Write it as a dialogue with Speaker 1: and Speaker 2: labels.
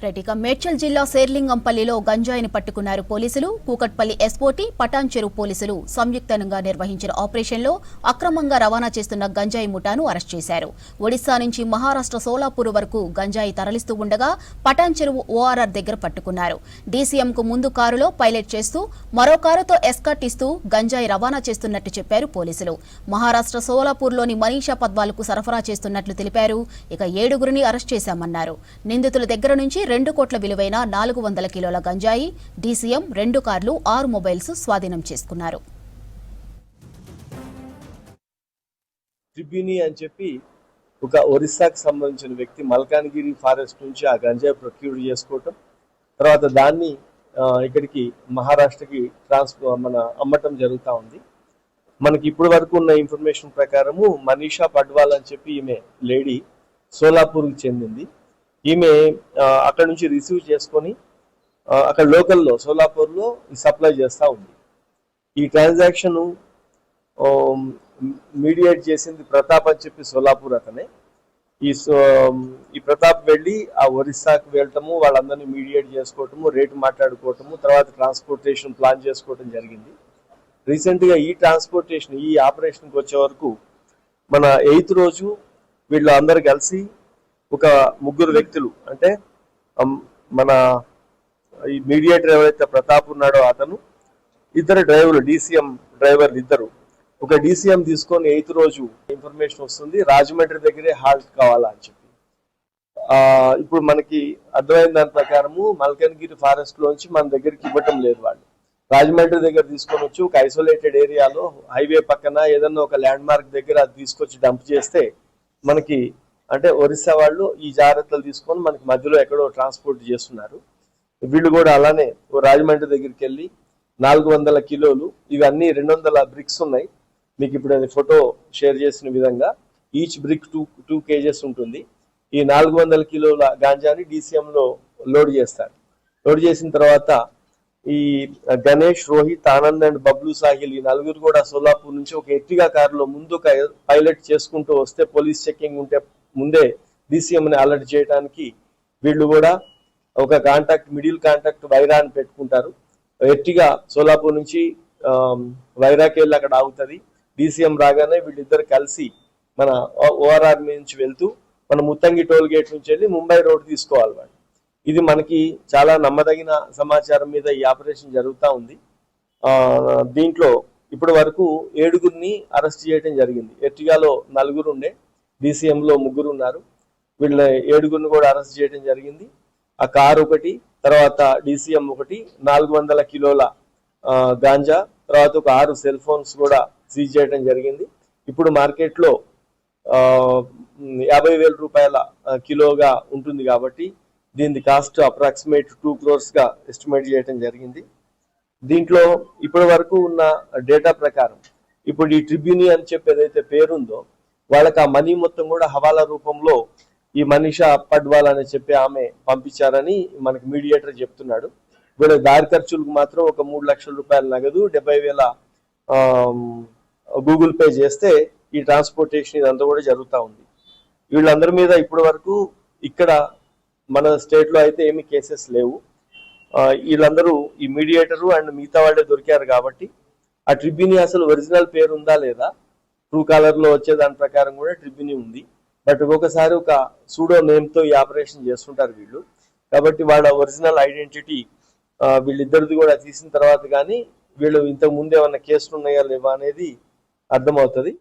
Speaker 1: రెడ్డిగా మేడ్చల్ జిల్లా శేర్లింగంపల్లిలో గంజాయిని పట్టుకున్నారు పోలీసులు. కూకట్పల్లి ఎస్పోటీ పటాన్ చెరువు పోలీసులు సంయుక్తంగా నిర్వహించిన ఆపరేషన్లో అక్రమంగా రవాణా చేస్తున్న గంజాయి ముఠాను అరెస్ట్ చేశారు. ఒడిశా నుంచి మహారాష్ట్ర సోలాపూర్ వరకు గంజాయి తరలిస్తూ ఉండగా పటాన్ చెరువు ఓఆర్ఆర్ దగ్గర పట్టుకున్నారు. డీసీఎంకు ముందు కారులో పైలట్ చేస్తూ మరో కారుతో ఎస్కార్ట్ ఇస్తూ గంజాయి రవాణా చేస్తున్నట్టు చెప్పారు పోలీసులు. మహారాష్ట్ర సోలాపూర్లోని మనీషా పద్వాలకు సరఫరా చేస్తున్నట్లు తెలిపారు. ఇక 7గురిని అరెస్ట్ చేశామన్నారు. నిందితుల దగ్గర నుంచి 2 కోట్ల విలువైన 400 కిలోల గంజాయి, డీసీఎం 2 కార్లు, 6 మొబైల్స్ స్వాధీనం చేసుకున్నారు.
Speaker 2: ట్రిబ్యూని అని చెప్పి ఒక ఒరిస్సాకి సంబంధించిన వ్యక్తి మల్కాన్గిరి ఫారెస్ట్ నుంచి ఆ గంజాయి ప్రొక్యూర్ చేసుకోవటం, తర్వాత దాన్ని ఇక్కడికి మహారాష్ట్రకి అమ్మటం జరుగుతూ ఉంది. మనకి ఇప్పటి వరకు ఉన్న ఇన్ఫర్మేషన్ ప్రకారము మనీషా పడ్వాల్ అని చెప్పి ఈమె లేడీ సోలాపూర్కి చెందింది. ఈమె అక్కడ నుంచి రిసీవ్ చేసుకొని అక్కడ లోకల్లో సోలాపూర్లో సప్లై చేస్తూ ఉంది. ఈ ట్రాన్సాక్షన్ మీడియేట్ చేసింది ప్రతాప్ అని చెప్పి సోలాపూర్ అతనే. ఈ ప్రతాప్ వెళ్ళి ఆ ఒరిస్సాకు వెళ్ళటము, వాళ్ళందరినీ మీడియేట్ చేసుకోవటము, రేటు మాట్లాడుకోవటము, తర్వాత ట్రాన్స్పోర్టేషన్ ప్లాన్ చేసుకోవటం జరిగింది. రీసెంట్గా ఈ ఆపరేషన్కి వచ్చే వరకు మన 8th రోజు వీళ్ళు అందరు కలిసి ఒక 3 వ్యక్తులు, అంటే మన ఈ మీడియేటర్ ఎవరైతే ప్రతాప్ ఉన్నాడో అతను, 2 డ్రైవర్లు, డీసీఎం డ్రైవర్లు 2, ఒక డీసీఎం తీసుకొని 8th రోజు ఇన్ఫర్మేషన్ వస్తుంది రాజమండ్రి దగ్గరే హాల్ట్ కావాలా అని చెప్పి. ఇప్పుడు మనకి అర్థమైన దాని ప్రకారము మల్కన్గిరి ఫారెస్ట్ లోంచి మన దగ్గరికి ఇవ్వటం లేదు, వాళ్ళు రాజమండ్రి దగ్గర తీసుకొని వచ్చి ఒక ఐసోలేటెడ్ ఏరియాలో హైవే పక్కన ఏదన్నా ఒక ల్యాండ్ మార్క్ దగ్గర అది తీసుకొచ్చి డంప్ చేస్తే మనకి, అంటే ఒరిస్సా వాళ్ళు ఈ జాగ్రత్తలు తీసుకొని మనకి మధ్యలో ఎక్కడో ట్రాన్స్పోర్ట్ చేస్తున్నారు. వీళ్ళు కూడా అలానే రాజమండ్రి దగ్గరికి వెళ్ళి 400 కిలోలు, ఇవన్నీ 200 బ్రిక్స్ ఉన్నాయి. మీకు ఇప్పుడు అది ఫోటో షేర్ చేసిన విధంగా ఈచ్ బ్రిక్ 2 kgs ఉంటుంది. ఈ 400 కిలోల గాంజాని డీసీఎంలో లోడ్ చేస్తారు. లోడ్ చేసిన తర్వాత ఈ గణేష్, రోహిత్, ఆనంద్ అండ్ బబ్లు సాహిల్ ఈ 4 కూడా సోలాపూర్ నుంచి ఒక ఎర్టిగా కారులో ముందు పైలట్ చేసుకుంటూ వస్తే పోలీస్ చెకింగ్ ఉంటే ముందే డీసీఎంని అలర్ట్ చేయడానికి వీళ్ళు కూడా ఒక మిడిల్ కాంటాక్ట్ వైరా అని పెట్టుకుంటారు. ఎర్టిగా సోలాపూర్ నుంచి వైరాకి వెళ్ళి అక్కడ ఆగుతుంది. డీసీఎం రాగానే వీళ్ళిద్దరు కలిసి మన ఓఆర్ఆర్ నుంచి వెళ్తూ మన ముత్తంగి టోల్ గేట్ నుంచి వెళ్ళి ముంబై రోడ్ తీసుకోవాలి వాళ్ళు. ఇది మనకి చాలా నమ్మదగిన సమాచారం మీద ఈ ఆపరేషన్ జరుగుతూ ఉంది. దీంట్లో ఇప్పటి వరకు 7గురిని అరెస్ట్ చేయడం జరిగింది. ఎర్టిగాలో 4 ఉండే, డీసీఎంలో 3 ఉన్నారు. వీళ్ళ 7గురిని కూడా అరెస్ట్ చేయడం జరిగింది. ఆ కారు ఒకటి, తర్వాత డీసీఎం ఒకటి, 400 కిలోల గాంజా, తర్వాత ఒక 6 సెల్ ఫోన్స్ కూడా సీజ్ చేయడం జరిగింది. ఇప్పుడు మార్కెట్లో 50,000 రూపాయల కిలోగా ఉంటుంది కాబట్టి దీని కాస్ట్ అప్రాక్సిమేట్ 2 crores గా ఎస్టిమేట్ చేయడం జరిగింది. దీంట్లో ఇప్పటి వరకు ఉన్న డేటా ప్రకారం ఇప్పుడు ఈ ట్రిబ్యూని అని చెప్పి ఏదైతే పేరుందో వాళ్ళకి ఆ మనీ మొత్తం కూడా హవాలా రూపంలో ఈ మనీషా పడ్వాల్ అని చెప్పి ఆమె పంపించారని మనకి మీడియేటర్ చెప్తున్నాడు. వీళ్ళ దారి ఖర్చులకు మాత్రం ఒక 3 లక్షల రూపాయల నగదు, 70,000 గూగుల్ పే చేస్తే ఈ ట్రాన్స్పోర్టేషన్ ఇదంతా కూడా జరుగుతూ ఉంది. వీళ్ళందరి మీద ఇప్పటి వరకు ఇక్కడ మన స్టేట్ లో అయితే ఏమి కేసెస్ లేవు. వీళ్ళందరూ ఈ మీడియేటరు అండ్ మిగతా వాళ్ళే దొరికారు కాబట్టి ఆ ట్రిబ్యూని అసలు ఒరిజినల్ పేరు ఉందా లేదా, ట్రూ కాలర్ లో వచ్చే దాని ప్రకారం కూడా ట్రిబ్యూని ఉంది. బట్ ఒక్కొక్కసారి ఒక సూడో నేమ్ తో ఈ ఆపరేషన్ చేస్తుంటారు వీళ్ళు. కాబట్టి వాళ్ళ ఒరిజినల్ ఐడెంటిటీ వీళ్ళిద్దరిది కూడా తీసిన తర్వాత కానీ వీళ్ళు ఇంతకు ముందు ఏమన్నా కేసులు ఉన్నాయా లేవా అనేది అర్థమవుతుంది.